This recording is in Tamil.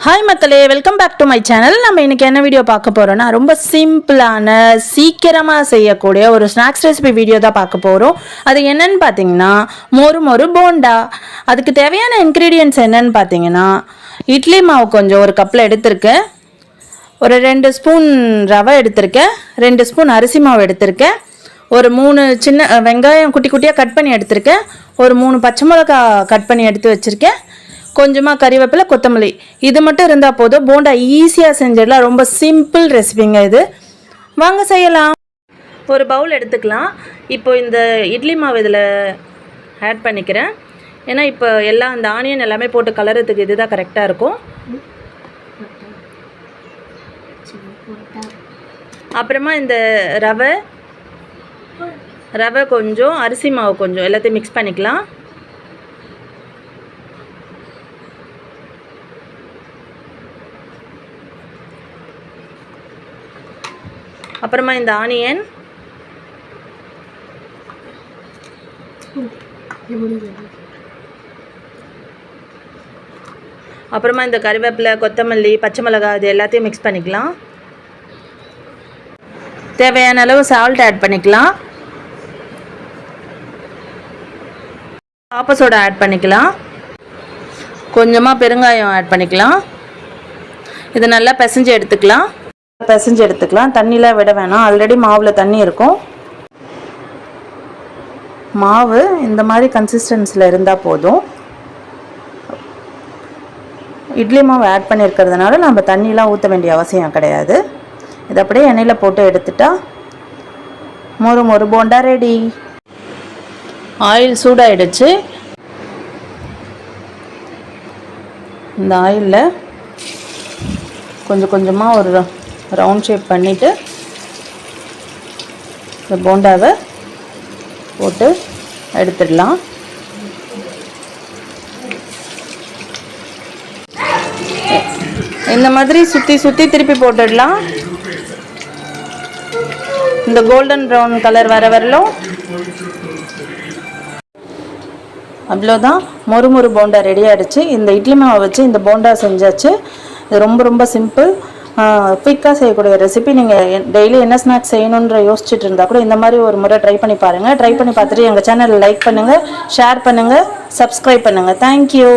ஹாய் மக்களே, welcome back to my channel. நம்ம இன்றைக்கி என்ன வீடியோ பார்க்க போகிறோன்னா, ரொம்ப சிம்பிளான சீக்கிரமாக செய்யக்கூடிய ஒரு ஸ்நாக்ஸ் ரெசிபி வீடியோ தான் பார்க்க போகிறோம். அது என்னன்னு பார்த்தீங்கன்னா, மொறு போண்டா. அதுக்கு தேவையான இன்க்ரீடியன்ட்ஸ் என்னன்னு பார்த்தீங்கன்னா, இட்லி மாவு கொஞ்சம் ஒரு கப்பில் எடுத்திருக்கேன், ஒரு 2 ஸ்பூன் ரவை எடுத்திருக்கேன், 2 ஸ்பூன் அரிசி மாவு எடுத்திருக்கேன், ஒரு 3 சின்ன வெங்காயம் குட்டி குட்டியாக கட் பண்ணி எடுத்திருக்கேன், ஒரு 3 பச்சை மிளகா கட் பண்ணி எடுத்து வச்சுருக்கேன், கொஞ்சமாக கறிவேப்பிலை, கொத்தமல்லி. இது மட்டும் இருந்தால் போதும், போண்டா ஈஸியாக செஞ்சிடலாம். ரொம்ப சிம்பிள் ரெசிபிங்க இது. வாங்க செய்யலாம். ஒரு பவுல் எடுத்துக்கலாம். இப்போ இந்த இட்லி மாவு இதில் ஆட் பண்ணிக்கிறேன். ஏன்னா இப்போ எல்லாம் இந்த ஆனியன் எல்லாமே போட்டு கலரத்துக்கு இதுதான் கரெக்டாக இருக்கும். அப்புறமா இந்த ரவை கொஞ்சம், அரிசி மாவு கொஞ்சம், எல்லாத்தையும் மிக்ஸ் பண்ணிக்கலாம். அப்புறமா இந்த ஆனியன், அப்புறமா இந்த கறிவேப்பிலை, கொத்தமல்லி, பச்சை மிளகாய், இது எல்லாத்தையும் மிக்ஸ் பண்ணிக்கலாம். தேவையான அளவு சால்ட் ஆட் பண்ணிக்கலாம். ஆப்ப சோடா ஆட் பண்ணிக்கலாம். கொஞ்சமாக பெருங்காயம் ஆட் பண்ணிக்கலாம். இதை நல்லா பிசைஞ்சு எடுத்துக்கலாம். தண்ணிலாம் விட வேணாம், ஆல்ரெடி மாவில் தண்ணி இருக்கும். மாவு இந்த மாதிரி கன்சிஸ்டன்சியில் இருந்தால் போதும். இட்லி மாவு ஆட் பண்ணியிருக்கிறதுனால நம்ம தண்ணிலாம் ஊற்ற வேண்டிய அவசியம் கிடையாது. இதை அப்படியே எண்ணெயில் போட்டு எடுத்துட்டா மொறு போண்டா ரெடி. ஆயில் சூடாயிடுச்சு. இந்த ஆயிலில் கொஞ்சம் கொஞ்சமாக ஒரு ரவுண்ட் ஷேப் பண்ணிவிட்டு இந்த போண்டாவை போட்டு எடுத்துடலாம். இந்த மாதிரி சுற்றி திருப்பி போட்டுடலாம். இந்த கோல்டன் ப்ரௌன் கலர் வரலும் அவ்வளோதான். மொறு போண்டா ரெடி ஆகிடுச்சு. இந்த இட்லி மாவை வச்சு இந்த போண்டா செஞ்சாச்சு. இது ரொம்ப சிம்பிள், குயிக்காக செய்யக்கூடிய ரெசிபி. நீங்கள் டெய்லி என்ன ஸ்நாக்ஸ் செய்யணுன்ற யோசிச்சுட்டு இருந்தால் கூட இந்த மாதிரி ஒரு முறை ட்ரை பண்ணி பாருங்கள். ட்ரை பண்ணி பார்த்துட்டு எங்கள் சேனலை லைக் பண்ணுங்கள், ஷேர் பண்ணுங்கள், சப்ஸ்கிரைப் பண்ணுங்கள். தேங்க்யூ.